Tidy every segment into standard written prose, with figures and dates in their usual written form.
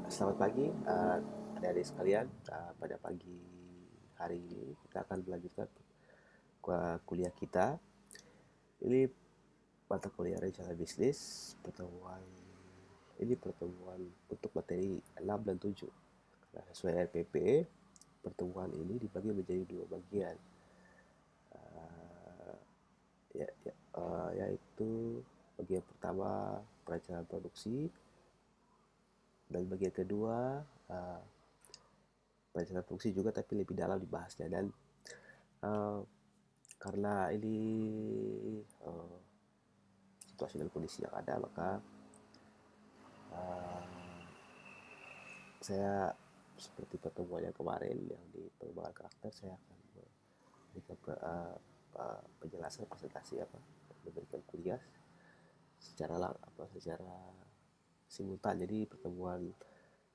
Selamat pagi, adik-adik sekalian. Pada pagi hari ini kita akan melanjutkan kuliah kita. Ini mata kuliah rencana bisnis pertemuan. Ini pertemuan untuk materi 6 dan 7. Nah, sesuai RPP, pertemuan ini dibagi menjadi dua bagian, yaitu bagian pertama perencanaan produksi dan bagian kedua perencanaan produksi juga tapi lebih dalam dibahasnya. Dan uh, karena ini uh, situasi dan kondisi yang ada, maka uh, saya seperti pertemuan yang kemarin yang di pengembangan karakter, saya akan memberikan penjelasan presentasi memberikan kuliah secara simultan. Jadi pertemuan,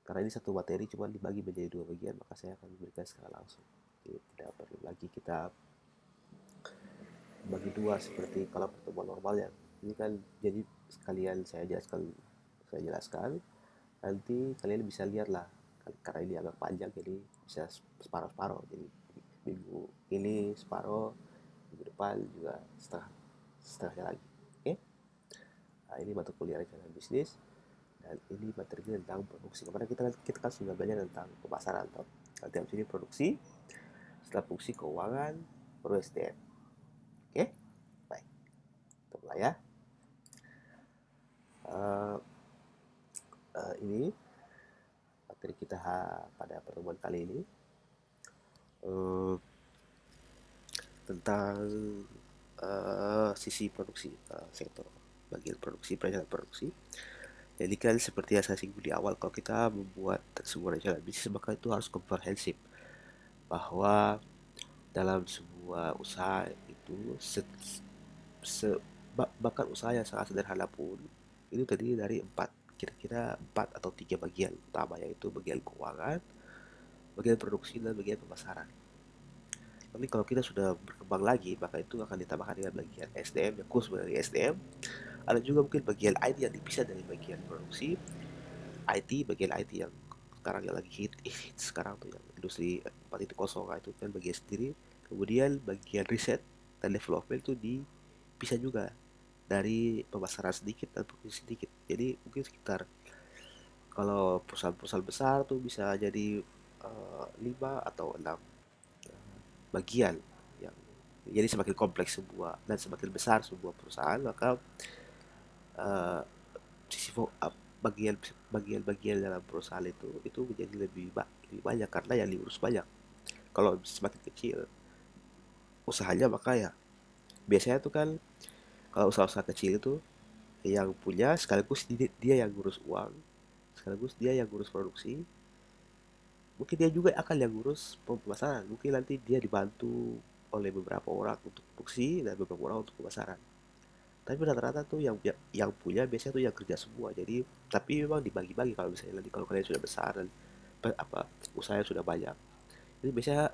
karena ini satu materi cuma dibagi menjadi dua bagian, maka saya akan memberikan secara langsung. Jadi tidak perlu lagi kita bagi dua seperti kalau pertemuan normalnya. Ini kan jadi sekalian saya jelaskan, nanti kalian bisa lihat lah, karena ini agak panjang jadi bisa separuh-separuh. Jadi minggu ini separuh, minggu depan juga setengahnya lagi. Oke. Nah, ini mata kuliah rencana bisnis, dan ini materinya tentang produksi. Kemarin kita kan sudah belajar tentang pemasaran atau nanti habis ini produksi, setelah produksi keuangan, baru SDM. Oke, baik, kita mulai ya. Uh, ini materi kita pada pertemuan kali ini, uh, tentang sisi produksi, sektor bagian produksi, perencanaan produksi. Jadi kan seperti yang saya singgung di awal, kalau kita membuat sebuah rencana bisnis maka itu harus komprehensif, bahwa dalam sebuah usaha itu bahkan usaha yang sangat sederhana pun itu terdiri dari kira-kira empat atau tiga bagian utama, yaitu bagian keuangan, bagian produksi, dan bagian pemasaran. Tapi kalau kita sudah berkembang lagi, maka itu akan ditambahkan dengan bagian SDM yang khusus dari SDM. Ada juga mungkin bagian IT yang dipisah dari bagian produksi. Bagian IT yang sekarang yang lagi hit sekarang tuh, yang industri 4.0, itu kan bagian sendiri. Kemudian bagian riset dan development itu dipisah juga dari pemasaran sedikit dan produksi sedikit. Jadi mungkin sekitar, kalau perusahaan-perusahaan besar tuh bisa jadi 5 atau 6 bagian yang, jadi semakin kompleks sebuah dan semakin besar sebuah perusahaan, maka uh, sisi bagian bagian-bagian dalam perusahaan itu menjadi lebih banyak karena yang diurus banyak. Kalau semakin kecil usahanya, maka ya biasanya tuh kan, kalau usaha-usaha kecil itu yang punya sekaligus dia yang ngurus uang, sekaligus dia yang ngurus produksi, mungkin dia juga akan yang ngurus pemasaran. Mungkin nanti dia dibantu oleh beberapa orang untuk produksi dan beberapa orang untuk pemasaran. Tapi rata-rata tuh yang punya biasanya tuh yang kerja semua. Jadi tapi memang dibagi-bagi, kalau misalnya nanti kalau kalian sudah besar dan usahanya sudah banyak. Jadi biasanya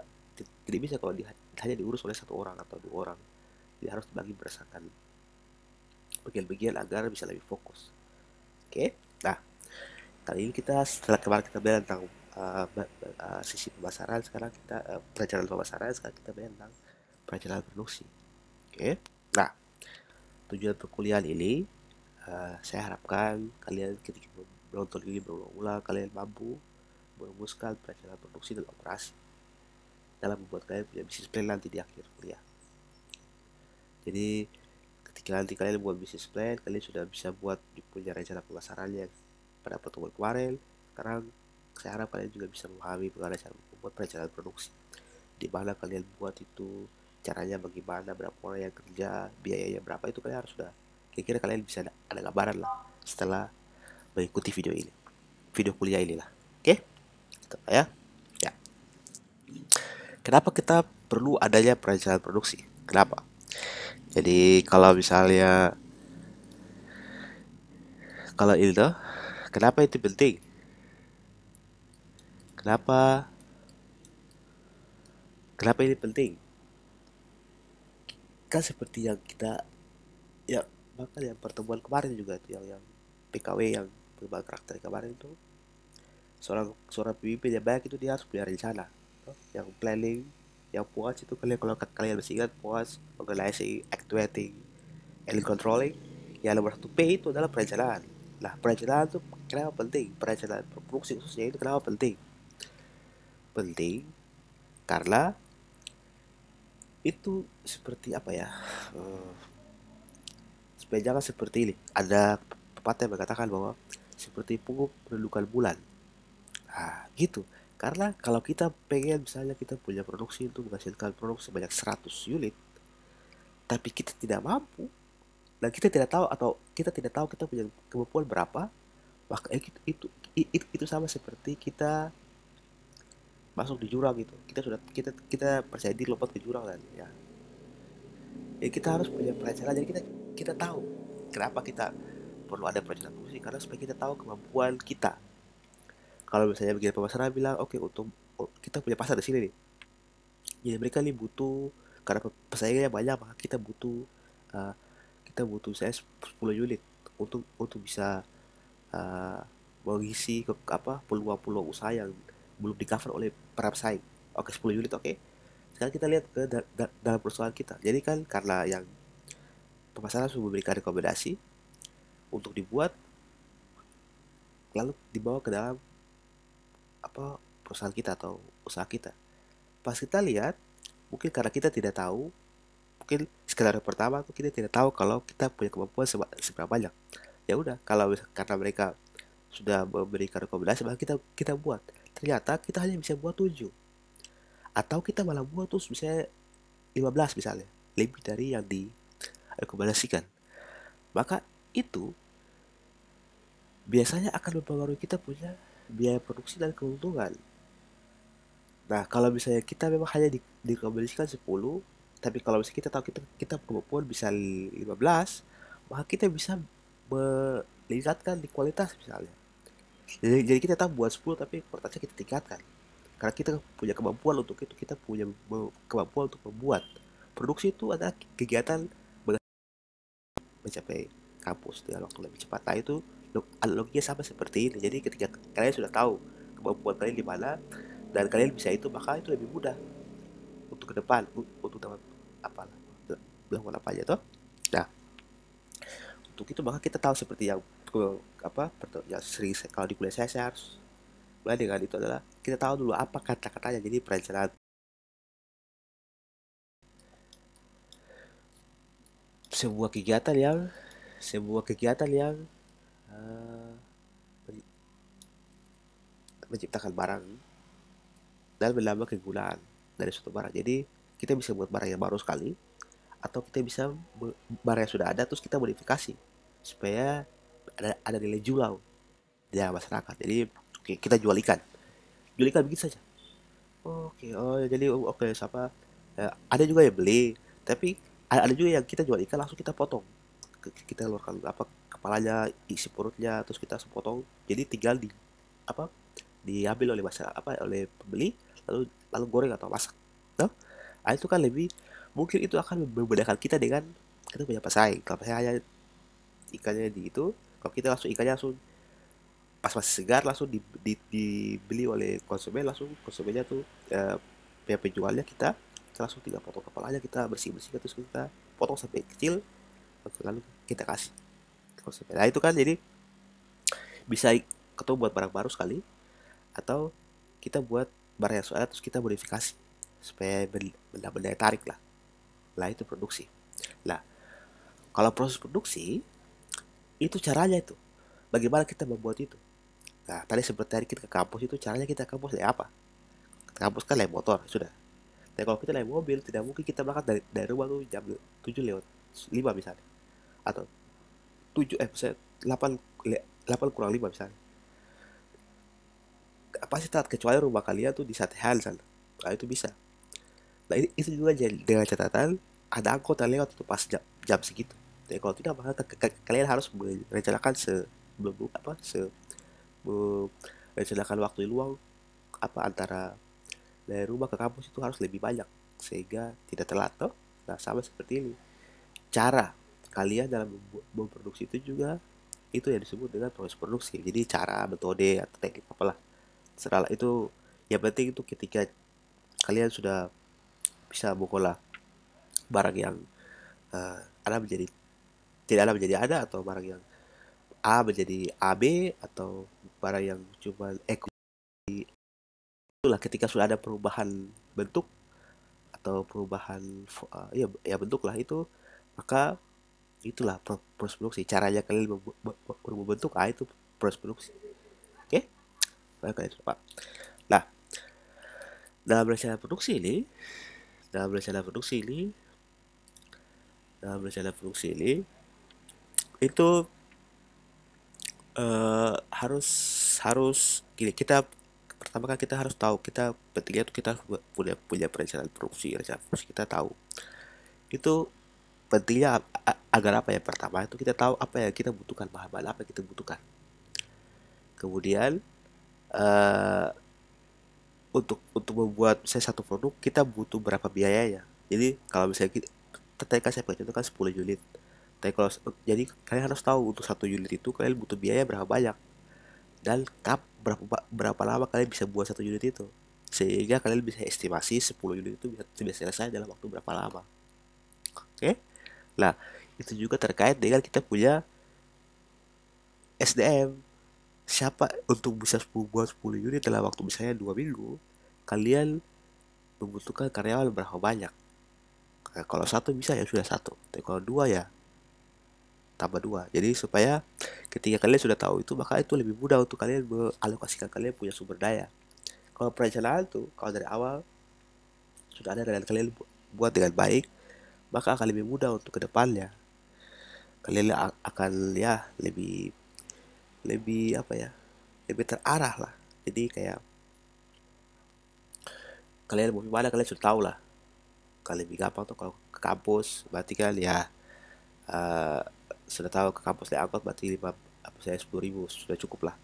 tidak bisa kalau hanya diurus oleh satu orang atau dua orang. Jadi harus dibagi berdasarkan bagian-bagian agar bisa lebih fokus. Oke. Nah, kali ini kita, setelah kemarin kita belajar tentang sisi pemasaran, sekarang kita perencanaan pemasaran, sekarang kita belajar tentang perencanaan produksi. Oke. Nah, tujuan perkuliahan ini, saya harapkan kalian ketika menonton ini berulang-ulang, kalian mampu merumuskan perencanaan produksi dan operasi dalam membuat kalian punya bisnis plan nanti di akhir kuliah. Jadi ketika nanti kalian buat bisnis plan, kalian sudah bisa buat punya rencana pemasarannya pada pertemuan kemarin. Sekarang saya harap kalian juga bisa memahami bagaimana cara membuat perencanaan produksi, di mana kalian buat itu, caranya bagaimana, berapa orang yang kerja, biayanya berapa, itu kalian harus sudah, kira-kira kalian bisa ada gambaran lah setelah mengikuti video kuliah inilah. Oke, gitu ya. Ya, kenapa kita perlu adanya perencanaan produksi? Kenapa? Jadi kalau itu, kenapa itu penting? Kenapa kenapa ini penting? Kan seperti yang kita, ya, bahkan yang pertemuan kemarin juga itu, yang PKW, yang perubahan karakter kemarin itu, seorang pemimpin yang baik itu dia harus punya rencana, yang planning, yang puas itu kalian, kalau kalian masih ingat, puas, organizing, activating, and controlling. Yang nomor satu P itu adalah perencanaan. Nah, perencanaan itu kenapa penting? Perencanaan produksi khususnya itu kenapa penting? Penting karena itu seperti apa ya? eh, supaya jangan seperti ini. Ada pepatah yang mengatakan bahwa seperti pungup menentukan bulan. Nah, gitu. Karena kalau kita pengen misalnya kita punya produksi untuk menghasilkan produk sebanyak 100 unit, tapi kita tidak mampu dan kita tidak tahu, atau kita tidak tahu kita punya kemampuan berapa, maka itu sama seperti kita masuk di jurang gitu. Kita percaya diri lompat ke jurang, dan ya, jadi kita harus punya perencanaan. Jadi kita tahu kenapa kita perlu ada perencanaan produksi, karena supaya kita tahu kemampuan kita. Kalau misalnya begini, pemasaran bilang oke, untuk kita punya pasar di sini nih, jadi mereka nih butuh, karena pesaingnya banyak, maka uh, kita butuh saya 10 unit untuk bisa uh, mengisi ke apa peluang-peluang usaha yang belum di cover oleh para pesaing. Oke, 10 unit, oke. Sekarang kita lihat ke dalam perusahaan kita. Jadi kan karena yang pemasaran sudah memberikan rekomendasi untuk dibuat, lalu dibawa ke dalam apa perusahaan kita atau usaha kita. Pas kita lihat, mungkin karena kita tidak tahu, mungkin skenario pertama tuh kita tidak tahu kalau kita punya kemampuan seberapa banyak. Ya udah, kalau karena mereka sudah memberikan rekomendasi, maka kita buat. Ternyata kita hanya bisa buat 7, atau kita malah buat tuh misalnya 15 misalnya, lebih dari yang direkomendasikan. Maka itu biasanya akan mempengaruhi kita punya biaya produksi dan keuntungan. Nah, kalau misalnya kita memang hanya direkomendasikan 10, tapi kalau misalnya kita tahu kita kemampuan bisa 15, maka kita bisa meningkatkan di kualitas misalnya. Jadi kita tahu buat 10, tapi kualitasnya kita tingkatkan. Karena kita punya kemampuan untuk itu, kita punya kemampuan untuk membuat. Produksi itu adalah kegiatan mencapai kampus dengan waktu lebih cepat. Nah, itu analoginya sama seperti ini. Jadi ketika kalian sudah tahu kemampuan kalian di mana dan kalian bisa itu, maka itu lebih mudah untuk ke depan, untuk dapat apa, melakukan apa aja toh. Nah, untuk itu maka kita tahu seperti yang apa yang sering kalau di kuliah saya harus mulai dengan itu adalah kita tahu dulu apa kata-katanya. Jadi perencanaan sebuah kegiatan yang sebuah kegiatan yang uh, menciptakan barang dan menambah kegunaan dari suatu barang. Jadi kita bisa buat barang yang baru sekali, atau kita bisa barang yang sudah ada terus kita modifikasi supaya ada nilai jual di masyarakat. Jadi oke, kita jual ikan begitu saja. Oke, oh jadi oke, siapa ada juga yang beli, tapi ada juga yang kita jual ikan langsung kita potong. Kita keluarkan apa kepalanya, isi perutnya, terus kita sepotong. Jadi tinggal apa diambil oleh masyarakat, apa oleh pembeli, lalu goreng atau masak. Nah, itu kan lebih, mungkin itu akan membedakan kita dengan kita punya pesaing. Kalau saya hanya ikannya di itu, kalau kita langsung ikannya langsung pas masih segar langsung dibeli oleh konsumen, langsung konsumennya tuh pihak penjualnya, kita langsung tinggal potong kepalanya, kita bersih terus kita potong sampai kecil, lalu kita kasih ke konsumen. Nah, itu kan jadi bisa ketemu buat barang baru sekali, atau kita buat barang yang soalnya terus kita modifikasi supaya benda-benda tarik lah. Lah itu produksi. Lah, kalau proses produksi itu caranya itu bagaimana kita membuat itu. Nah, tadi seperti tadi kita ke kampus itu, caranya kita ke kampus naik apa? Ke kampus kan naik motor sudah. Dan kalau kita naik mobil, tidak mungkin kita berangkat dari rumah tuh jam 7 lewat 5 misalnya, atau 7 misalnya 8 8 kurang 5 misalnya. Pasti tak, kecuali rumah kalian tuh di satu hal sana. Nah, itu bisa. Nah, itu juga dengan catatan ada angkot yang lewat itu pas jam segitu. Jadi kalau tidak, maka kalian harus merencanakan sebelum apa merencanakan waktu luang apa antara dari rumah ke kampus itu harus lebih banyak sehingga tidak telat toh. Nah, sama seperti ini. Cara kalian dalam memproduksi itu juga itu yang disebut dengan proses produksi. Jadi cara, metode atau teknik apalah. Setelah itu, yang penting itu ketika kalian sudah bisa mengolah barang yang ada menjadi tidak ada menjadi ada, atau barang yang A menjadi AB, atau barang yang cuma itulah, ketika sudah ada perubahan bentuk atau perubahan ya, ya bentuk lah itu, maka itulah proses produksi. Caranya kalian membentuk, itu proses produksi. Oke, baik kalian coba. Nah, dalam rencana produksi ini dalam rencana produksi ini dalam rencana produksi ini itu harus harus gini, kita pertama kan kita harus tahu, kita pentingnya itu kita punya punya perencanaan produksi. Rencana produksi kita tahu itu pentingnya agar apa ya, pertama itu kita tahu apa yang kita butuhkan, bahan-bahan apa yang kita butuhkan. Kemudian eh, untuk membuat saya satu produk kita butuh berapa biayanya. Jadi kalau misalnya kita, tadi kan saya pakai contoh kan 10 unit, tapi kalau jadi kalian harus tahu untuk satu unit itu kalian butuh biaya berapa banyak, dan berapa lama kalian bisa buat satu unit itu, sehingga kalian bisa estimasi 10 unit itu bisa selesai dalam waktu berapa lama. Oke, nah itu juga terkait dengan kita punya SDM. Siapa untuk bisa buat 10 unit dalam waktu misalnya 2 minggu, kalian membutuhkan karyawan berapa banyak. Nah, kalau satu bisa ya sudah satu, tapi kalau dua ya tambah dua. Jadi supaya ketika kalian sudah tahu itu, maka itu lebih mudah untuk kalian mengalokasikan kalian punya sumber daya. Kalau perencanaan tuh, kalau dari awal sudah ada dan kalian buat dengan baik, maka akan lebih mudah untuk kedepannya. Kalian akan ya lebih lebih apa ya, lebih terarah lah. Jadi kayak kalian mau gimana kalian sudah tahu lah. Kalian lebih gampang tuh kalau ke kampus, berarti kan ya eh, sudah tahu ke kampus naik angkot berarti lima apa saya 10.000 sudah cukup lah,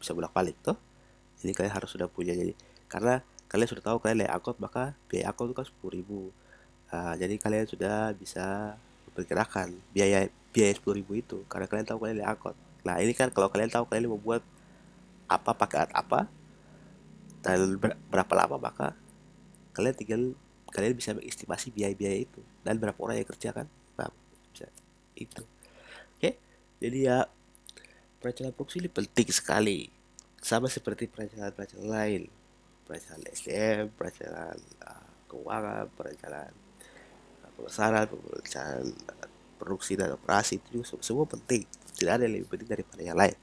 bisa bolak balik tuh. Jadi kalian harus sudah punya, jadi karena kalian sudah tahu kalian naik angkot maka biaya angkot itu kan 10.000. Jadi kalian sudah bisa memperkirakan biaya biaya 10.000 itu karena kalian tahu kalian naik angkot. Nah ini kan kalau kalian tahu kalian membuat apa pakai alat apa dan berapa lama, maka kalian tinggal kalian bisa mengestimasi biaya-biaya itu dan berapa orang yang kerja kan. Nah, bisa itu. Oke, jadi ya perencanaan produksi ini penting sekali, sama seperti perencanaan-perencanaan lain, perencanaan SDM, perencanaan keuangan, perencanaan pemasaran, perencanaan produksi dan operasi, itu juga semua penting. Tidak ada yang lebih penting daripada yang lain.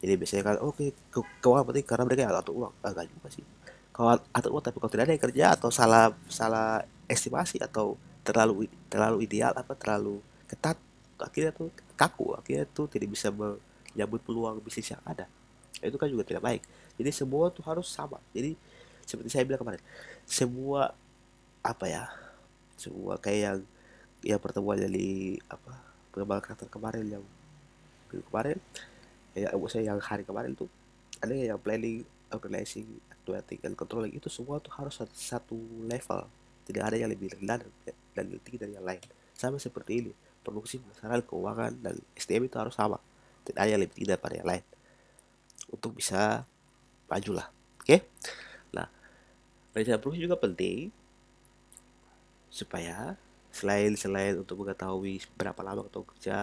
Jadi biasanya kan oke, keuangan penting karena mereka yang atur uang. Enggak juga sih. Kalau atur uang tapi kalau tidak ada yang kerja, atau salah salah estimasi, atau terlalu terlalu ideal, apa terlalu ketat, akhirnya tuh kaku, akhirnya tuh tidak bisa menyambut peluang bisnis yang ada. Itu kan juga tidak baik. Jadi semua tuh harus sama. Jadi seperti saya bilang kemarin, semua apa ya, semua kayak yang pertemuan dari apa, pengembangan karakter kemarin, yang minggu kemarin, ya saya yang hari kemarin tuh ada yang planning, organizing, activating, dan controlling, itu semua tuh harus satu level. Tidak ada yang lebih rendah dan lebih tinggi dari yang lain. Sama seperti ini, produksi, pemasaran, keuangan, dan SDM itu harus sama. Tidak ada yang lebih tinggi daripada yang lain untuk bisa maju lah. Oke, nah rencana produksi juga penting supaya selain selain untuk mengetahui berapa lama kita kerja,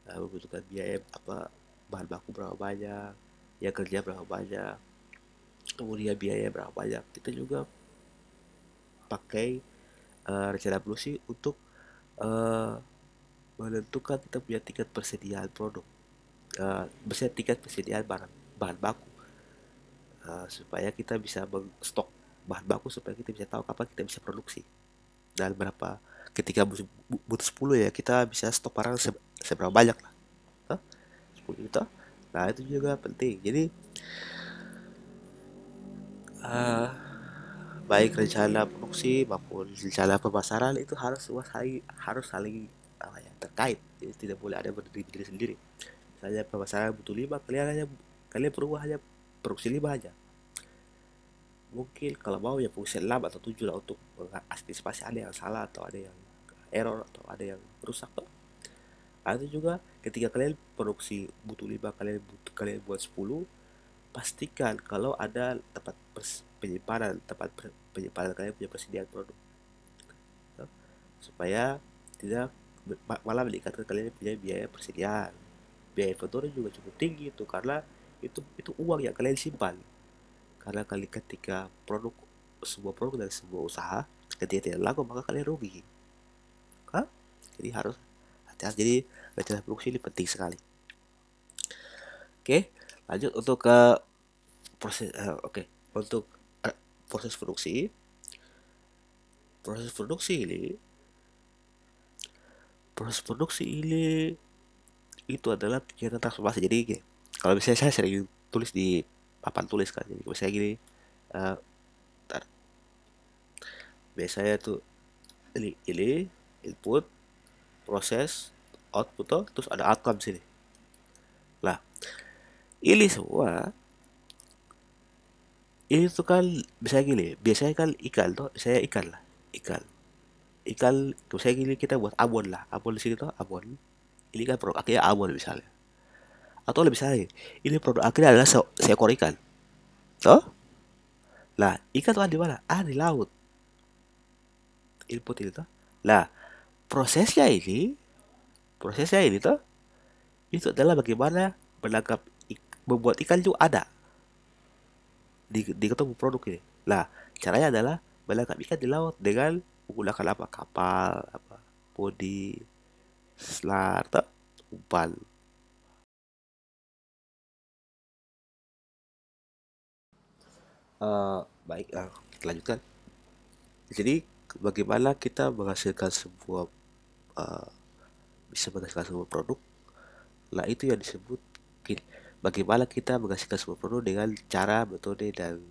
membutuhkan biaya apa, bahan baku berapa banyak, ya kerja berapa banyak, kemudian biaya berapa banyak, kita juga pakai rencana produksi untuk uh, menentukan kita punya tingkat persediaan produk, misalnya tingkat persediaan bahan baku, supaya kita bisa stok bahan baku, supaya kita bisa tahu kapan kita bisa produksi dan berapa. Ketika butuh 10 ya kita bisa stok barang seberapa banyak lah. Hah? 10 juta. Nah itu juga penting. Jadi uh, baik rencana produksi maupun rencana pemasaran itu harus saling apa ya, terkait. Jadi tidak boleh ada berdiri sendiri. Misalnya pemasaran butuh 5, kalian perlu hanya produksi 5 aja. Mungkin kalau mau ya produksi 6 atau 7 lah, untuk mengantisipasi ada yang salah atau ada yang error atau ada yang rusak tuh. Nah, itu juga ketika kalian produksi butuh 5, kalian buat 10, pastikan kalau ada penyimpanan kalian punya persediaan produk, ya. Supaya tidak malah meningkatkan kalian punya biaya persediaan. Biaya inventory juga cukup tinggi itu, karena itu uang yang kalian simpan. Karena ketika sebuah produk dari sebuah usaha ketika tidak laku, maka kalian rugi, kan? Jadi harus hati-hati. Jadi rencana produksi ini penting sekali. Oke, lanjut untuk ke oke, untuk eh, proses produksi. Proses produksi ini, proses produksi ini itu adalah kegiatan transformasi. Jadi kalau misalnya saya sering tulis di papan tulis kan, jadi misalnya gini, eh, biasanya tuh ini input, proses, output tuh, terus ada outcome sini. Lah, ini semua ini tuh kan misalnya gini, biasanya kan ikan tuh, saya ikan lah, ikan, ikan, misalnya gini kita buat abon lah, abon di sini tuh abon. Ini kan produk akhirnya abon misalnya. Atau lebih misalnya, ini produk akhirnya adalah seekor ikan. Toh? Lah, ikan tuh ada di mana? Ah, di laut. Input itu tuh. Lah, prosesnya ini, prosesnya ini tuh, itu adalah bagaimana menangkap membuat ikan itu ada di ketemu produk ini. Lah, caranya adalah menangkap ikan di laut dengan menggunakan apa? Kapal, apa? Body, selar, atau umpan. Baik, kita lanjutkan. Jadi, bagaimana kita menghasilkan sebuah eh, bisa menghasilkan sebuah produk? Lah, itu yang disebut bagaimana kita menghasilkan sebuah produk dengan cara, metode, dan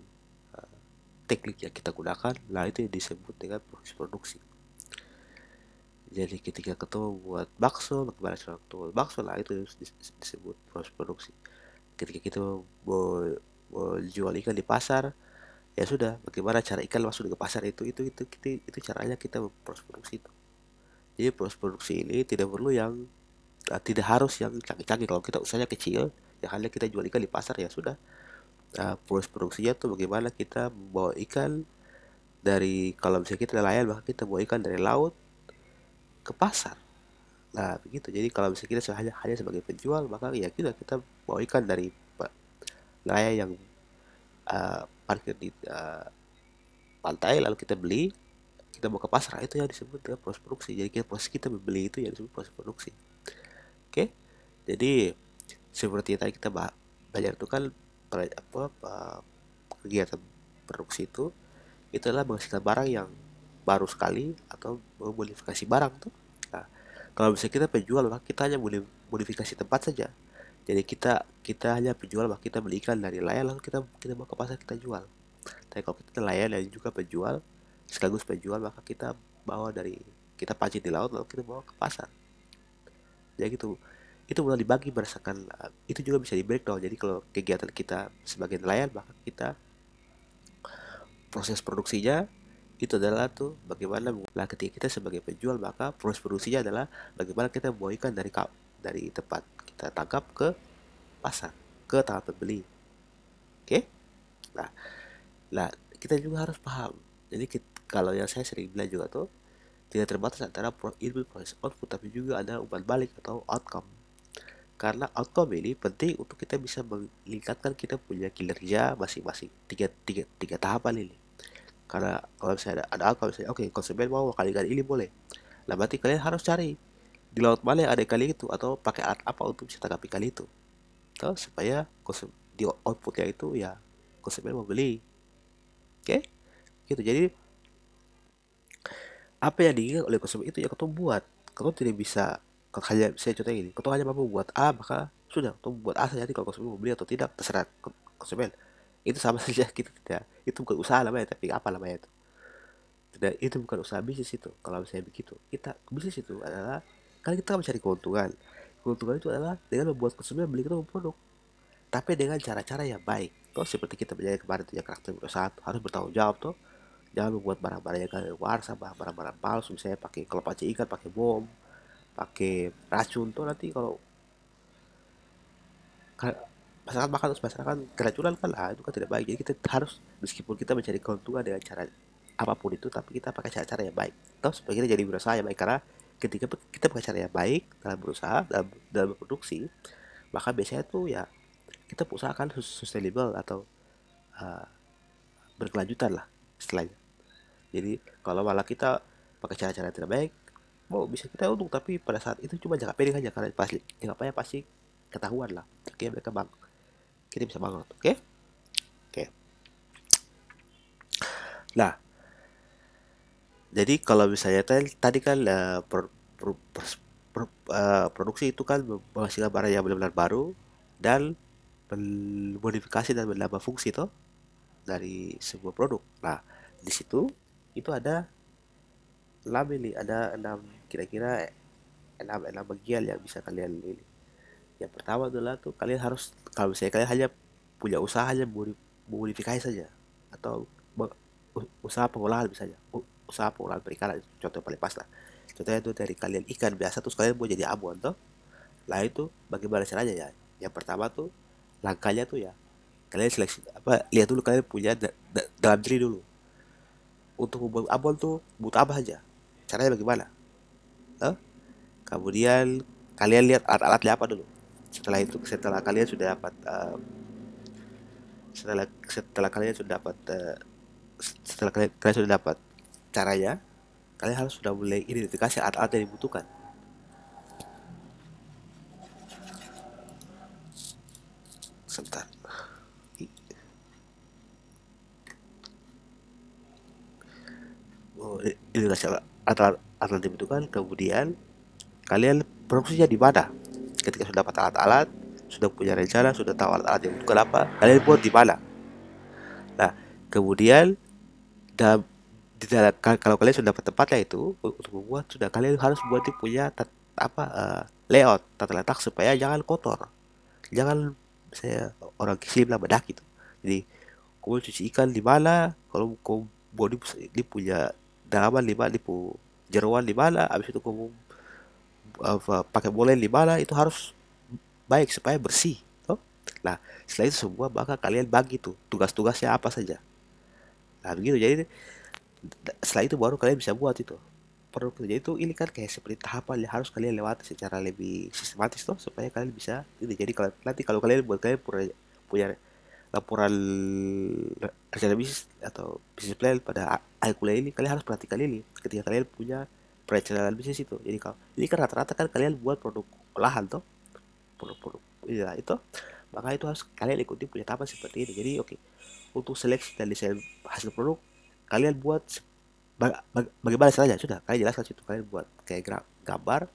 teknik yang kita gunakan. Lah, itu yang disebut dengan proses produksi. Jadi ketika ketemu buat bakso, bagaimana cara ketemu bakso, lah itu disebut proses produksi. Ketika kita mau jual ikan di pasar, ya sudah, bagaimana cara ikan masuk ke pasar, itu caranya kita proses produksi itu. Jadi proses produksi ini tidak perlu yang tidak harus yang canggih-canggih. Kalau kita usahanya kecil, ya hanya kita jual ikan di pasar, ya sudah. Proses produksinya tuh bagaimana kita membawa ikan dari, kalau misalnya kita nelayan, maka kita bawa ikan dari laut ke pasar. Nah, begitu. Jadi kalau misalnya kita hanya sebagai penjual, maka ya kita bawa ikan dari nelayan yang parkir di pantai, lalu kita beli, kita bawa ke pasar. Itu yang disebut dengan proses produksi. Jadi proses kita membeli itu yang disebut proses produksi. Oke? Jadi seperti yang tadi kita belajar itu kan, kegiatan produksi itu adalah menghasilkan barang yang baru sekali atau memodifikasi barang tuh. Nah, kalau misalnya kita penjual, maka kita hanya boleh modifikasi tempat saja. Jadi kita hanya penjual, maka kita beli ikan dari nelayan, lalu kita bawa ke pasar, kita jual. Tapi kalau kita nelayan dan juga penjual, sekaligus penjual, maka kita pancing di laut, lalu kita bawa ke pasar. Jadi gitu. Itu mulai dibagi berdasarkan itu juga bisa di breakdown. Jadi kalau kegiatan kita sebagai nelayan, maka kita proses produksinya itu adalah tuh bagaimana, lah ketika kita sebagai penjual, maka proses produksinya adalah bagaimana kita membawa ikan dari tempat kita tangkap ke pasar, ke tangan pembeli. Oke? Nah, lah kita juga harus paham. Jadi kalau yang saya sering bilang juga tuh, tidak terbatas antara ilmu proses output, tapi juga ada umpan balik atau outcome. Karena outcome ini penting untuk kita bisa meningkatkan kita punya kinerja masing-masing, tiga tahapan ini. Karena kalau misalnya ada outcome, misalnya oke, konsumen mau makan ikan ini, boleh. Nah, berarti kalian harus cari di laut mana yang ada ikan itu, atau pakai alat apa untuk bisa tangkap ikan itu. Tahu, supaya di outputnya itu ya konsumen mau beli. Oke? Gitu. Jadi apa yang diinginkan oleh konsumen itu ya kau buat. Kau tidak bisa, kau hanya, saya contoh ini, kau hanya mampu buat A, maka sudah, kau buat A saja. Nanti kalau konsumen mau beli atau tidak, terserah konsumen. Itu sama saja, kita tidak, itu bukan usaha namanya, tapi apa namanya itu. Tidak, itu bukan usaha bisnis itu. Kalau misalnya begitu, kita bisnis itu adalah, kan kita mencari keuntungan. Keuntungan itu adalah dengan membuat konsumen beli kita produk, tapi dengan cara-cara yang baik. Tuh seperti kita belajar kemarin tuh, ya karakter berusaha harus bertanggung jawab tuh. Jangan membuat barang-barang yang keluar sama barang-barang palsu, misalnya pakai, kalau pancing ikan pakai bom, pakai racun tuh, nanti kalau masyarakat makan terus masyarakat keracunan kan, itu kan tidak baik. Jadi kita harus, meskipun kita mencari keuntungan dengan cara apapun itu, tapi kita pakai cara-cara yang baik terus supaya kita jadi berusaha yang baik. Karena ketika kita pakai cara yang baik dalam berusaha, dalam berproduksi, maka biasanya tuh ya kita usahakan sustainable atau uh, berkelanjutan lah istilahnya. Jadi kalau malah kita pakai cara-cara tidak baik, mau bisa kita untung tapi pada saat itu cuma jangka pendek aja, karena pasti jangka panjang pasti ketahuan lah. Oke, mereka bang, kita bisa bangkrut. Oke, oke. Nah, jadi kalau misalnya tadi kan produksi itu kan menghasilkan barang yang benar-benar baru dan modifikasi dan menambah fungsi toh dari sebuah produk. Nah, di situ itu ada label, ada enam, kira-kira enam bagian yang bisa kalian pilih. Yang pertama adalah tuh kalian harus, kalau misalnya kalian hanya punya usaha hanya modifikasi saja atau usaha pengolahan misalnya, usaha pengolahan perikanan, contoh paling pas lah. Contohnya itu dari kalian ikan biasa terus kalian mau jadi abon toh. Lah itu bagaimana caranya ya? Yang pertama tuh langkahnya tuh ya kalian seleksi apa, lihat dulu kalian punya dalam diri dulu. Untuk membuat abon tuh butuh apa saja? Caranya bagaimana? Hah? Kemudian kalian lihat alat-alatnya apa dulu. Setelah itu, setelah kalian sudah dapat setelah kalian sudah dapat setelah kalian sudah dapat caranya, kalian harus sudah mulai identifikasi alat-alat yang dibutuhkan. Sebentar. Oh, identifikasi alat-alat yang dibutuhkan, kemudian kalian produksinya di mana. Ketika sudah dapat alat-alat, sudah punya rencana, sudah tahu alat-alat yang dibutuhkan apa, kalian buat di mana. Nah, kemudian dalam kalau kalian sudah dapat tempatnya itu untuk membuat, sudah kalian harus buat punya layout tata letak supaya jangan kotor, jangan saya orang muslim lah bedak gitu. Jadi kamu cuci ikan di mana, kalau kamu body ini punya dalaman lima di jeruan di mana, habis itu kamu pakai bola di mana, itu harus baik supaya bersih toh. Nah, setelah itu semua maka kalian bagi tuh tugas-tugasnya apa saja. Nah begitu, jadi setelah itu baru kalian bisa buat itu produk. Jadi itu ini kan kayak seperti tahapan yang harus kalian lewati secara lebih sistematis tuh supaya kalian bisa ini. Jadi kalau nanti kalau kalian buat, kalian punya laporan rencana bisnis atau bisnis plan pada akhir kuliah ini, kalian harus perhatikan ini ketika kalian punya perencanaan bisnis itu. Jadi kalau ini kan rata-rata kan kalian buat produk olahan tuh, produk-produk ya itu, maka itu harus kalian ikuti punya tahapan seperti ini. Jadi oke, untuk seleksi dan desain hasil produk kalian buat bagaimana caranya, sudah kalian jelaskan situ, kalian buat kayak gambar,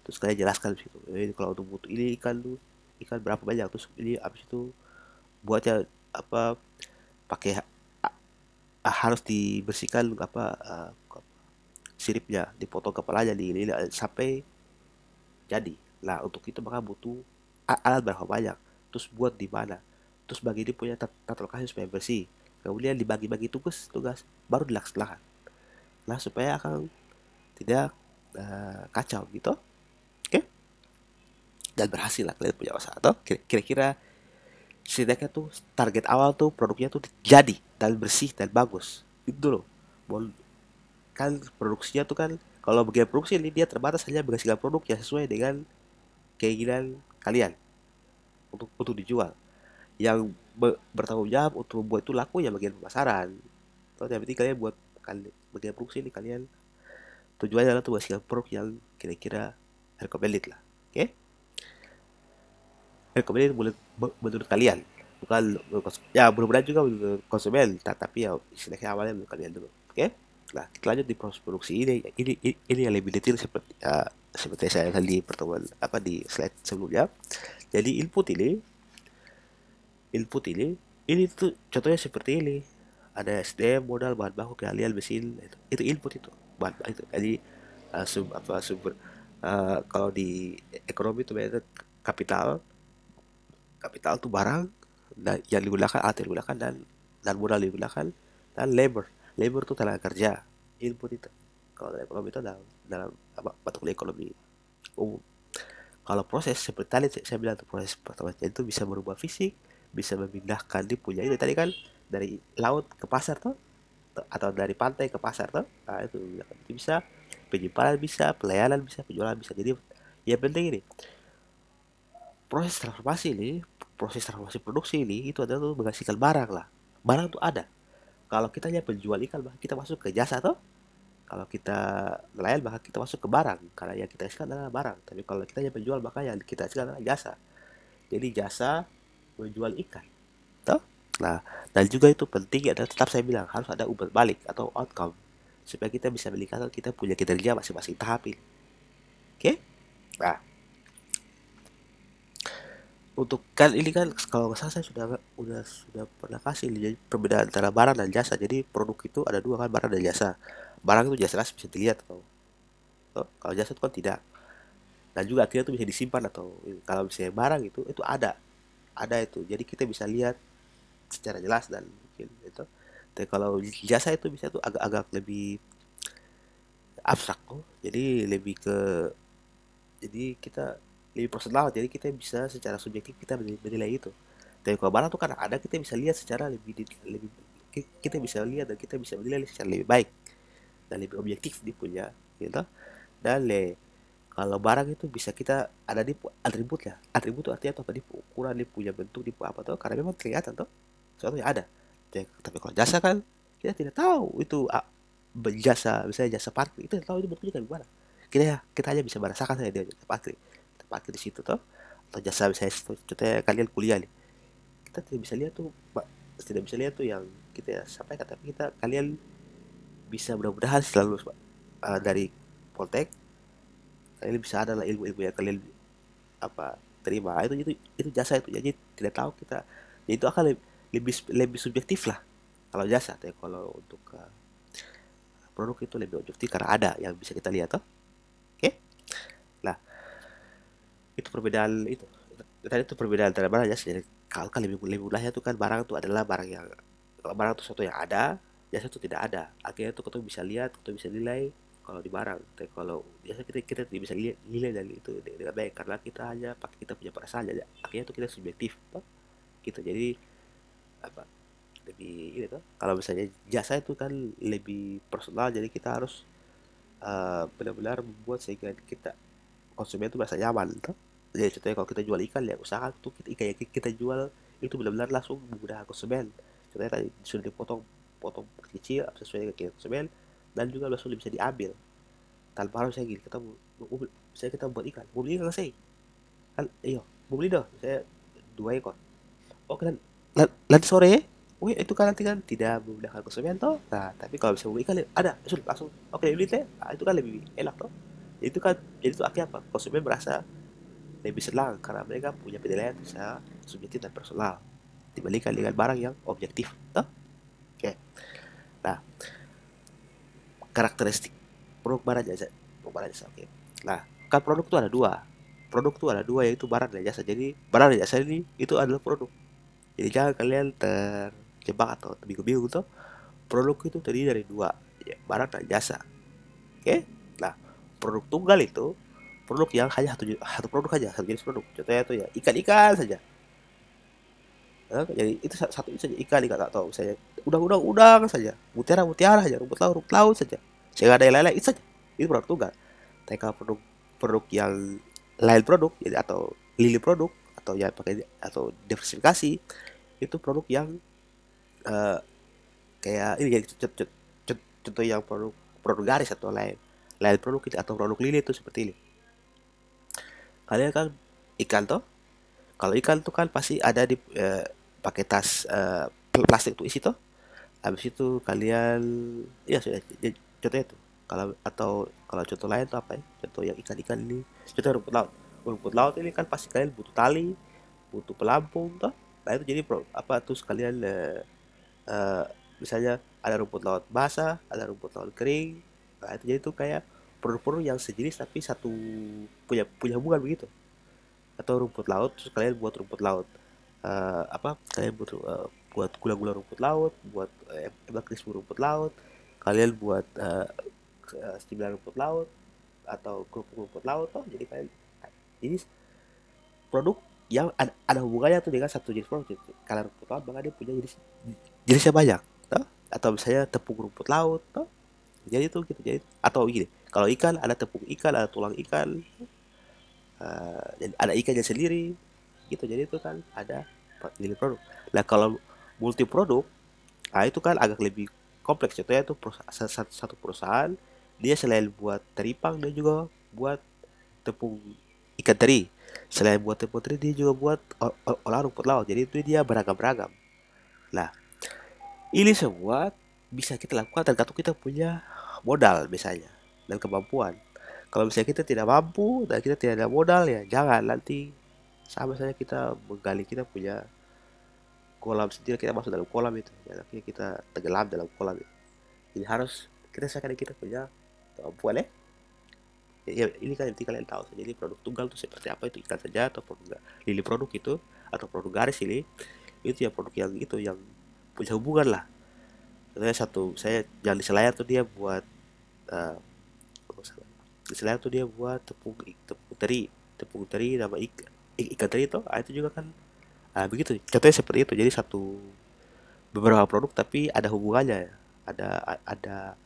terus kalian jelaskan situ. Jadi kalau untuk butuh ini ikan tuh, ikan berapa banyak, terus ini habis itu buatnya apa, pakai harus dibersihkan siripnya, dipotong kepalanya, di sampai jadi. Nah untuk itu maka butuh alat berapa banyak, terus buat di mana, terus bagi dia punya tata lokasi supaya bersih, kemudian dibagi-bagi tugas-tugas baru dilaksanakan lah supaya akan tidak kacau gitu. Oke, dan berhasil lah kalian punya usaha atau kira-kira setidaknya tuh target awal tuh produknya tuh jadi dan bersih dan bagus itu loh. Kan produksinya tuh kan, kalau bagian produksi ini dia terbatas hanya menghasilkan produk yang sesuai dengan keinginan kalian untuk dijual. Yang bertanggung jawab untuk membuat itu laku ya bagian pemasaran. Terus yang penting kalian buat bagian produksi ini, kalian tujuannya adalah tuh menghasilkan produk yang kira-kira recommended lah. Oke, okay? Recommended menurut kalian, bukan ya mudah-mudahan juga menurut konsumen, tapi ya istilahnya awalnya menurut kalian dulu. Oke, okay? Nah kita lanjut di proses produksi ini yang lebih detail seperti seperti saya tadi di pertemuan di slide sebelumnya. Jadi input ini tuh contohnya seperti ini, ada SDM, modal, bahan baku, keahlian, mesin, itu input, itu bahan itu. Jadi sumber, kalau di ekonomi itu biasanya kapital. Kapital itu barang yang digunakan, alat yang digunakan, dan modal yang digunakan, dan labor itu tenaga kerja. Input itu kalau dalam ekonomi itu dalam mata kuliah ekonomi umum. Kalau proses seperti tadi saya bilang tuh, proses pertama itu bisa merubah fisik, bisa memindahkan dia punya itu tadi kan, dari laut ke pasar tuh, atau dari pantai ke pasar tuh. Nah, itu bisa, penyimpanan bisa, pelayanan bisa, penjualan bisa. Jadi yang penting ini, proses transformasi ini, proses transformasi produksi ini itu adalah tuh menghasilkan barang lah. Barang tuh ada. Kalau kita hanya penjual ikan, maka kita masuk ke jasa tuh. Kalau kita nelayan, maka kita masuk ke barang. Karena yang kita hasilkan adalah barang. Tapi kalau kita hanya penjual, maka yang kita hasilkan adalah jasa. Jadi jasa menjual ikan. Tuh. Nah, dan juga itu penting adalah tetap saya bilang harus ada umpan balik atau outcome supaya kita bisa melihat kita punya kinerja masing-masing tahap ini. Oke? Nah, untuk kan ini kan kalau nggak salah saya sudah pernah kasih jadi perbedaan antara barang dan jasa. Jadi produk itu ada dua kan, barang dan jasa. Barang itu jelas bisa dilihat atau kalau jasa itu kan tidak. Dan juga akhirnya itu bisa disimpan atau kalau misalnya barang itu ada itu. Jadi kita bisa lihat secara jelas dan mungkin itu. Tapi kalau jasa itu bisa tuh agak-agak lebih abstrak tuh. Jadi lebih ke, jadi kita lebih personal, jadi kita bisa secara subjektif kita menilai itu. Tapi kalau barang tuh kan ada, kita bisa lihat secara lebih kita bisa lihat dan kita bisa menilai secara lebih baik dan lebih objektif dia punya gitu. Dan kalau barang itu bisa kita ada di atribut ya, atribut itu artinya apa, di ukuran dia punya bentuk di apa tuh, karena memang kelihatan tuh sesuatu yang ada. Tapi kalau jasa kan kita tidak tahu itu jasa, misalnya jasa parkir itu tidak tahu itu bentuknya kayak gimana. Kita hanya bisa merasakan saja dia jasa parkir, kita parkir di situ tuh. Atau jasa misalnya contohnya kalian kuliah nih, kita tidak bisa lihat tuh tidak bisa lihat tuh yang kita sampaikan, tapi kalian bisa mudah-mudahan selalu dari Poltek kalian bisa ada lah ilmu-ilmu yang kalian apa terima. Itu jasa itu, jadi tidak tahu kita, jadi itu akan lebih subjektif lah kalau jasa. Tapi kalau untuk produk itu lebih objektif karena ada yang bisa kita lihat toh. Oke. Nah, itu perbedaan itu. Tadi itu perbedaan antara barang jasa. Jadi kalau kan lebih mudahnya itu kan barang itu adalah barang yang, kalau barang itu sesuatu yang ada, jasa itu tidak ada. Akhirnya itu kita bisa lihat, kita bisa nilai kalau di barang. Tapi kalau biasa kita tidak bisa lihat nilai dari itu dengan baik karena kita hanya pakai kita punya perasaan aja. Akhirnya itu kita subjektif toh. Gitu. Jadi apa, lebih ini tuh. Kalau misalnya jasa itu kan lebih personal, jadi kita harus benar-benar membuat sehingga kita konsumen itu merasa nyaman tuh. Jadi contohnya kalau kita jual ikan ya usaha tuh ikan yang kita jual itu benar-benar langsung memudahkan konsumen. Contohnya tadi sudah dipotong potong kecil sesuai dengan keinginan konsumen dan juga langsung bisa diambil tanpa harus saya gini kita saya kita buat ikan mau beli nggak sih kan, iyo mau beli dong saya 2 ekor. Oh kan nanti sore ya. Wih, itu kan nanti kan tidak memudahkan konsumen toh. Nah, tapi kalau bisa beli ikan ada, sudah langsung. Oke, beli teh. Nah, itu kan lebih enak toh. Itu kan jadi itu akhirnya apa? Konsumen merasa lebih senang karena mereka punya penilaian secara subjektif dan personal dibandingkan dengan barang yang objektif. Toh? Oke. Nah, karakteristik produk barang jasa. Produk barang jasa. Oke. Nah, kan produk itu ada dua. Produk itu ada dua, yaitu barang dan jasa. Jadi barang dan jasa ini itu adalah produk. Jadi jangan kalian terjebak atau terbingung-bingung tuh. Produk itu terdiri dari dua, ya, barang dan jasa. Oke? Nah, produk tunggal itu produk yang hanya satu produk saja, satu jenis produk. Contohnya itu ya ikan-ikan saja. Jadi itu satu itu saja, ikan atau misalnya udang saja, mutiara saja, rumput laut saja. Sehingga ada yang lain-lain itu saja. Itu produk tunggal. Tapi kalau produk yang lain produk, jadi atau lili produk atau ya pakai atau diversifikasi, itu produk yang eh, kayak ini jadi contoh yang produk produk garis atau lain lain produk atau produk lili itu seperti ini. Kalian kan ikan toh, kalau ikan tuh kan pasti ada di pakai tas plastik tuh isi toh. Habis itu kalian ya sudah contohnya tuh. Kalau atau kalau contoh lain tuh apa ya, contoh yang ikan-ikan ini, contoh rumput laut ini kan pasti kalian butuh tali, butuh pelampung toh. Nah itu jadi apa tuh sekalian eh, misalnya ada rumput laut basah, ada rumput laut kering. Nah, itu jadi tuh kayak produk-produk yang sejenis tapi satu punya punya hubungan begitu. Atau rumput laut, terus kalian buat rumput laut apa? Kalian buat gula-gula rumput laut, buat krispy rumput laut, kalian buat stimulan rumput laut atau kerupuk rumput laut toh. Jadi kalian ini produk yang ada hubungannya tuh dengan satu jenis produk. Kalau rumput laut maka dia punya jenisnya banyak, toh? Atau misalnya tepung rumput laut, toh? Jadi itu gitu. Jadi atau gini, kalau ikan ada tepung ikan, ada tulang ikan, jadi ada ikannya sendiri, gitu. Jadi itu kan ada jenis produk. Nah kalau multi produk, nah itu kan agak lebih kompleks. Contohnya itu satu perusahaan dia selain buat teripang dia juga buat tepung ikan teri. Selain buat tepung teri dia juga buat olahan rumput laut. Jadi itu dia beragam-beragam. Nah, ini semua bisa kita lakukan tergantung kita punya modal misalnya dan kemampuan. Kalau misalnya kita tidak mampu dan kita tidak ada modal, ya jangan nanti sama saja kita menggali kita punya kolam sendiri, kita masuk dalam kolam itu. Ya, akhirnya kita tenggelam dalam kolam itu. Jadi harus kita sekarang kita punya kemampuan ya. Ya, ini kan nanti kalian tahu. Jadi produk tunggal itu seperti apa, itu ikan saja atau produk lili produk itu atau produk garis ini, itu ya produk yang itu yang punya hubungan lah. Contohnya satu, saya yang di Selayar tuh dia buat eh, di Selayar tuh dia buat tepung teri nama ikan teri itu, itu juga kan begitu. Contohnya seperti itu. Jadi beberapa produk tapi ada hubungannya ya. Ada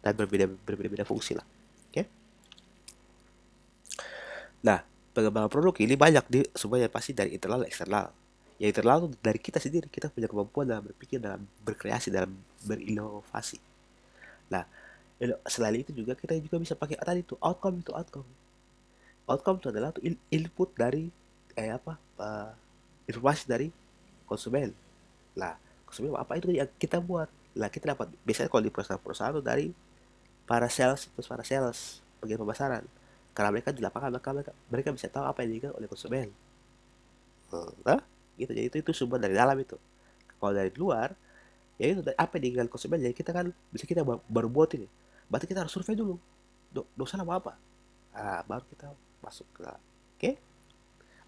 dan berbeda fungsi lah. Oke. Nah, pengembangan produk ini banyak di semuanya pasti dari internal dan eksternal. Yang internal itu dari kita sendiri, kita punya kemampuan dalam berpikir, dalam berkreasi, dalam berinovasi. Nah, selain itu juga kita juga bisa pakai tadi itu outcome itu outcome. Outcome itu adalah tuh input dari informasi dari konsumen. Lah, konsumen apa itu yang kita buat? Lah, kita dapat biasanya kalau di perusahaan-perusahaan itu dari para sales bagian pemasaran. Karena mereka di lapangan mereka bisa tahu apa yang diinginkan oleh konsumen. Nah, gitu. Jadi itu sumber dari dalam itu. Kalau dari luar, ya itu apa yang diinginkan konsumen. Jadi kita kan bisa kita baru buat ini. Berarti kita harus survei dulu. Dosa nama apa? Baru kita masuk ke, oke?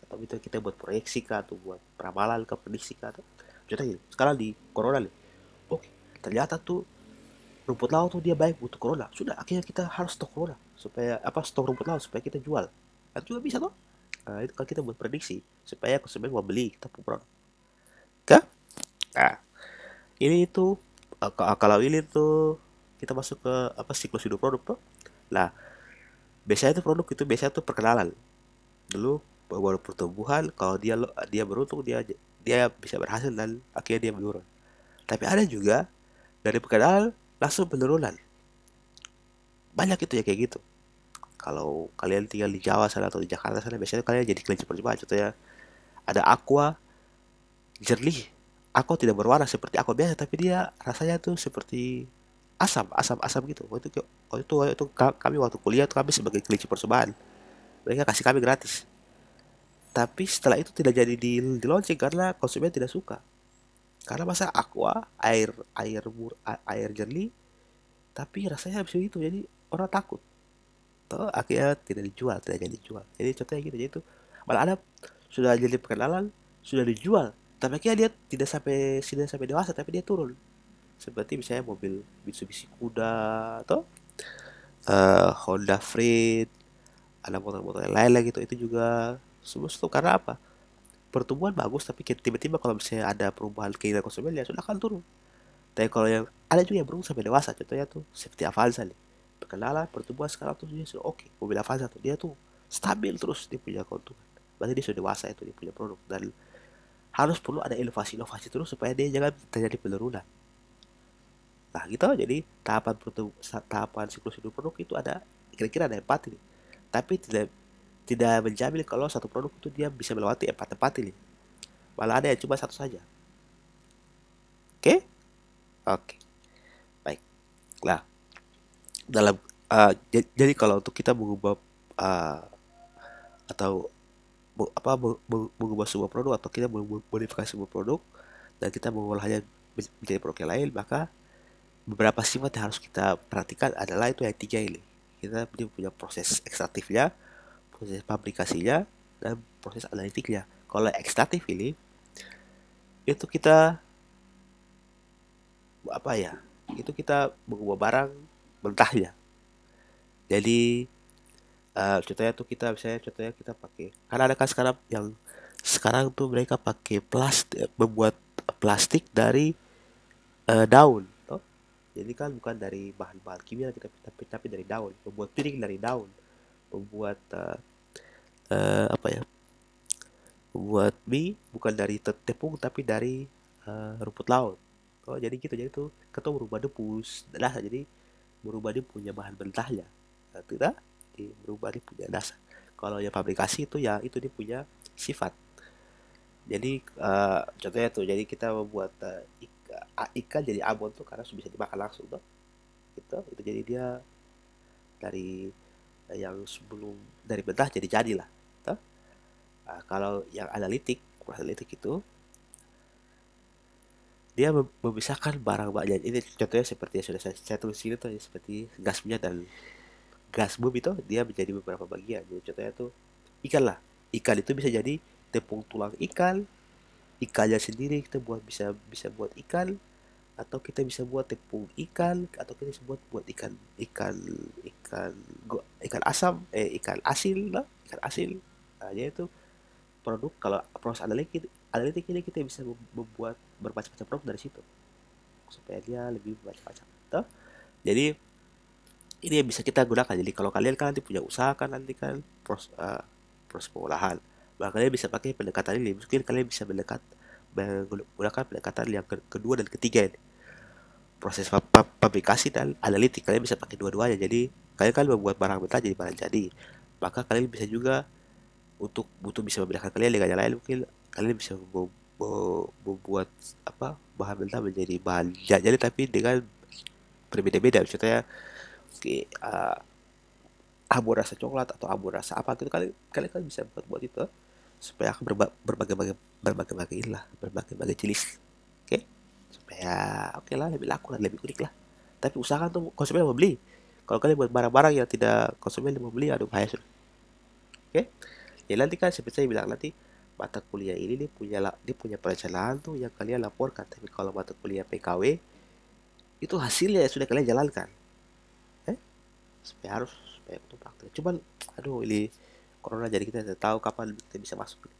Atau itu kita buat proyeksi kah, atau buat peramalan kah, prediksi kah. Contohnya sekarang di corona nih. Oke, ternyata tuh rumput laut tuh dia baik butuh corona. Sudah, akhirnya kita harus stok corona supaya stok rumput laut supaya kita jual. Itu juga bisa toh. Nah, itu kan kita buat prediksi supaya konsumen mau beli kita punya produk. Oke? Nah, ini itu kalau ini tuh kita masuk ke siklus hidup produk tuh. Nah, biasanya itu produk itu biasanya tuh perkenalan. Dulu baru pertumbuhan, kalau dia beruntung dia bisa berhasil dan akhirnya dia menurun. Tapi ada juga dari perkenalan langsung penurunan. Banyak itu ya kayak gitu. Kalau kalian tinggal di Jawa sana atau di Jakarta sana, biasanya kalian jadi kelinci percobaan. Contohnya ada aqua jernih. Aqua tidak berwarna seperti aqua biasa, tapi dia rasanya tuh seperti asam gitu. Waktu itu kami waktu kuliah tuh kami sebagai kelinci percobaan. Mereka kasih kami gratis. Tapi setelah itu tidak jadi di launching karena konsumen tidak suka. Karena masa aqua air jernih tapi rasanya habis itu, jadi orang takut. Toh akhirnya tidak jadi dijual. Jadi contohnya gitu. Jadi itu malah ada sudah jadi perkenalan, sudah dijual, tapi akhirnya dia tidak sampai dewasa tapi dia turun. Seperti misalnya mobil Mitsubishi Kuda atau Honda Freed, ada motor-motor yang lain lagi gitu. Itu juga semua itu karena apa? Pertumbuhan bagus tapi tiba-tiba kalau misalnya ada perubahan keinginan konsumen ya sudah akan turun. Tapi kalau yang ada juga yang berumur sampai dewasa, contohnya tuh seperti Avanza nih. Perkenalan, pertumbuhan sekarang tuh dia sudah oke. Mobil Avanza tuh dia tuh stabil terus dia punya keuntungan. Berarti dia sudah dewasa itu dia punya produk dan harus perlu ada inovasi-inovasi terus supaya dia jangan terjadi penurunan. Nah gitu, jadi tahapan siklus hidup produk itu ada kira-kira ada 4 ini. Tapi tidak tidak menjamin kalau satu produk itu dia bisa melewati empat ini. Malah ada yang cuma satu saja. Oke? Oke. Baik. Nah, dalam jadi kalau untuk kita mengubah uh, atau mengubah sebuah produk atau kita memodifikasi sebuah produk dan kita mengolahnya menjadi produk yang lain, maka beberapa sifat yang harus kita perhatikan adalah itu yang tiga ini. Kita punya proses ekstraktifnya, proses pabrikasinya, dan proses analitiknya. Kalau ekstraktif ini itu kita apa ya, itu kita mengubah barang mentahnya. Jadi Contohnya tuh kita misalnya contohnya kita pakai, karena ada kan sekarang tuh mereka pakai plastik, membuat plastik dari daun toh. Jadi kan bukan dari bahan-bahan kimia kita, tapi dari daun, membuat piring dari daun, membuat apa ya, membuat mie bukan dari tepung tapi dari rumput laut. Oh jadi gitu, jadi tuh kita merubah depus dasar, jadi merubah dia punya bahan mentahnya. Nah, tidak merubah dia punya dasar. Kalau yang fabrikasi itu ya itu dia punya sifat. Jadi contohnya tuh, jadi kita membuat ikan jadi abon tuh karena bisa dimakan langsung tuh. Itu jadi dia dari yang sebelum dari mentah jadi jadilah. Tuh. Nah, kalau yang analitik, proses analitik itu dia memisahkan barang banyak. Ini contohnya seperti yang sudah saya tulis ini tuh, seperti gas minyak dan gas bumi itu dia menjadi beberapa bagian. Jadi contohnya tuh ikan lah. Ikan itu bisa jadi tepung tulang ikan, ikannya sendiri kita buat, bisa bisa buat ikan, atau kita bisa buat tepung ikan, atau kita bisa buat ikan ikan ikan ikan asam, ikan asin lah, ikan asin. Nah, jadi itu produk, kalau proses analitik ini kita bisa membuat bermacam-macam produk dari situ supaya dia lebih macam-macam. Jadi ini yang bisa kita gunakan. Jadi kalau kalian kan nanti punya usaha kan, nanti kan proses pengolahan, maka kalian bisa pakai pendekatan ini. Mungkin kalian bisa menggunakan pendekatan yang kedua dan ketiga ini, proses fabrikasi dan analitik. Kalian bisa pakai dua-duanya. Jadi kalian kan membuat barang mentah jadi barang jadi, maka kalian bisa juga untuk bisa membedakan kalian dengan yang lain, mungkin kalian bisa membuat apa, bahan mentah menjadi bahan jadi tapi dengan berbeda-beda. Contohnya abu rasa coklat atau abu rasa apa gitu, kalian kalian kan bisa buat itu supaya akan berbagai-bagai inilah, berbagai-bagai jenis. Oke, supaya oke lah, lebih laku dan lebih unik lah. Tapi usahakan tuh konsumen mau beli. Kalau kalian buat barang-barang yang tidak konsumen mau beli, aduh bahaya sudah. Oke, jadi nanti kan seperti saya bilang, nanti mata kuliah ini dia punya perencanaan tuh yang kalian laporkan. Tapi kalau mata kuliah PKW itu hasilnya yang sudah kalian jalankan. Eh, supaya untuk praktek. Cuman aduh, ini corona jadi kita tidak tahu kapan kita bisa masuk.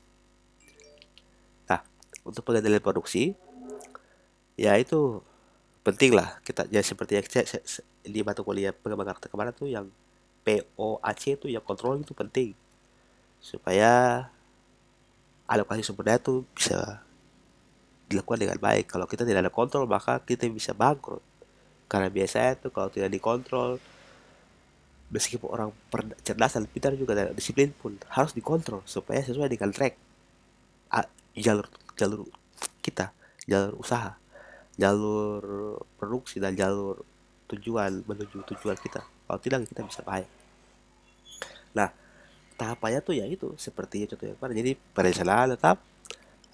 Nah, untuk pengendalian produksi ya itu penting lah kita ya, seperti yang di mata kuliah pengembangan karakter kemarin tuh yang POAC itu, yang kontrol itu penting supaya alokasi sumber daya tuh bisa dilakukan dengan baik. Kalau kita tidak ada kontrol maka kita bisa bangkrut, karena biasanya tuh kalau tidak dikontrol, meskipun orang cerdas dan pintar juga dan disiplin pun harus dikontrol supaya sesuai dengan track jalur jalur kita, jalur usaha, jalur produksi, dan jalur tujuan menuju tujuan kita. Kalau tidak kita bisa bahaya. Nah, tahapannya tuh ya itu seperti contoh yang kemarin. Jadi perencanaan tetap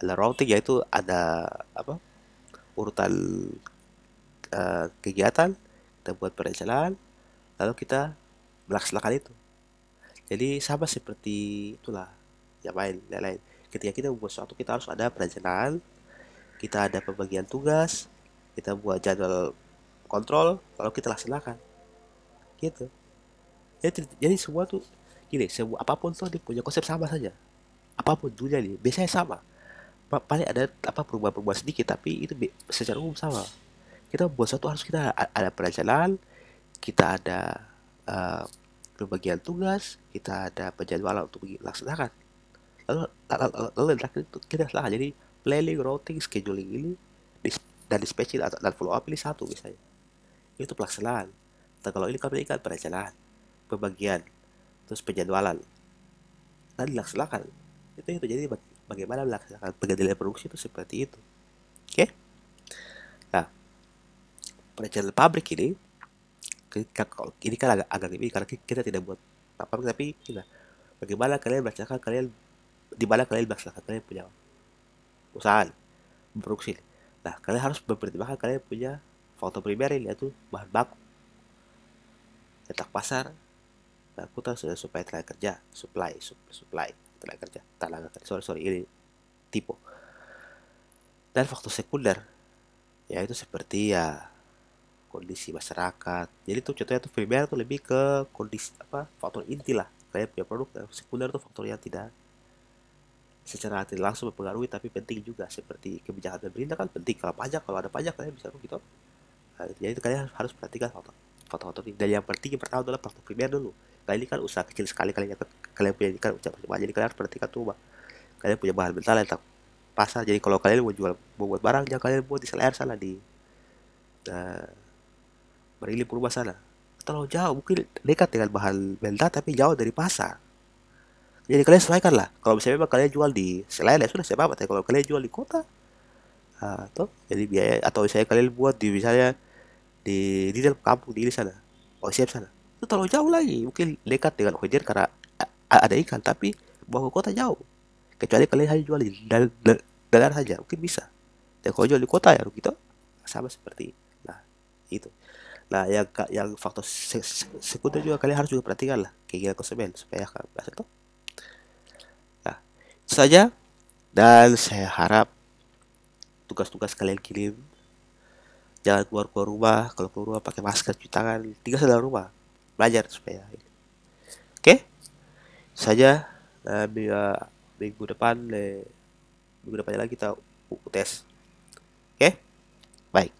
ada routing, yaitu ada apa, urutan kegiatan, kita buat perencanaan lalu kita melaksanakan itu. Jadi sama seperti itulah yang lain. Ketika kita membuat sesuatu kita harus ada perencanaan, kita ada pembagian tugas, kita buat jadwal kontrol, lalu kita laksanakan. Gitu. Jadi semua tuh gini, semua apapun tuh dia punya konsep sama saja. Apapun dunia ini biasanya sama. Paling ada apa, perubahan-perubahan sedikit, tapi itu secara umum sama. Kita buat satu harus kita ada perencanaan, kita ada uh, pembagian tugas, kita ada penjadwalan untuk dilaksanakan. Lalu yang terakhir itu kita laksanakan. Jadi planning, routing, scheduling ini dan dispatching dan follow up ini satu misalnya. Itu pelaksanaan. Nah, kalau ini kami kan perencanaan, pembagian, terus penjadwalan dan dilaksanakan. Itu jadi bagaimana melaksanakan pengendalian produksi itu seperti itu. Oke? Nah, perencanaan pabrik ini ini kan agak ini karena kita tidak buat apa, tapi kita bagaimana kalian melaksanakan, di mana kalian melaksanakan kalian punya usaha produksi. Nah, kalian harus mempertimbangkan kalian punya faktor primer ini, yaitu bahan baku, letak pasar, angkutan supaya tenaga kerja, supply tenaga kerja, sorry ini tipe, dan faktor sekunder yaitu seperti ya kondisi masyarakat. Jadi tuh contohnya tuh primer tuh lebih ke kondisi apa, faktor inti lah, kalian punya produk. Dan sekunder itu faktor yang tidak secara tidak langsung mempengaruhi tapi penting juga, seperti kebijakan pemerintah kan penting. Kalau pajak, kalau ada pajak kalian bisa rugi toh. Nah, jadi itu kalian harus perhatikan faktor-faktor ini. Dan yang penting yang pertama adalah faktor primer dulu. Kalian ini kan usaha kecil sekali, kalian punya ini kan usaha percuma. Jadi kalian harus perhatikan tuh, kalian punya bahan mentah tentang pasar. Jadi kalau kalian mau buat barang, jangan kalian buat di selayar sana, di uh, Marili Purba sana. Terlalu jauh, mungkin dekat dengan bahan mentah tapi jauh dari pasar. Jadi kalian sesuaikan lah. Kalau misalnya memang kalian jual di Selain ya sudah, saya apa. Tapi kalau kalian jual di kota, toh jadi biaya. Atau misalnya kalian buat di misalnya di dalam kampung di sana, oh siap sana, itu terlalu jauh lagi. Mungkin dekat dengan Hojer karena ada ikan, tapi bawa ke kota jauh. Kecuali kalian hanya jual di daerah saja, mungkin bisa. Dan kalau jual di kota ya rugi toh, sama seperti. Nah itu. Nah yang faktor sekunder juga kalian harus juga perhatikan lah, keinginan konsumen supaya kan berhasil toh. Nah, itu saja. Dan saya harap tugas-tugas kalian kirim, jangan keluar rumah. Kalau keluar rumah pakai masker, cuci tangan, tinggal dalam rumah, belajar supaya. Oke saja. Nah, minggu depan minggu depannya lagi kita UTS. Oke baik.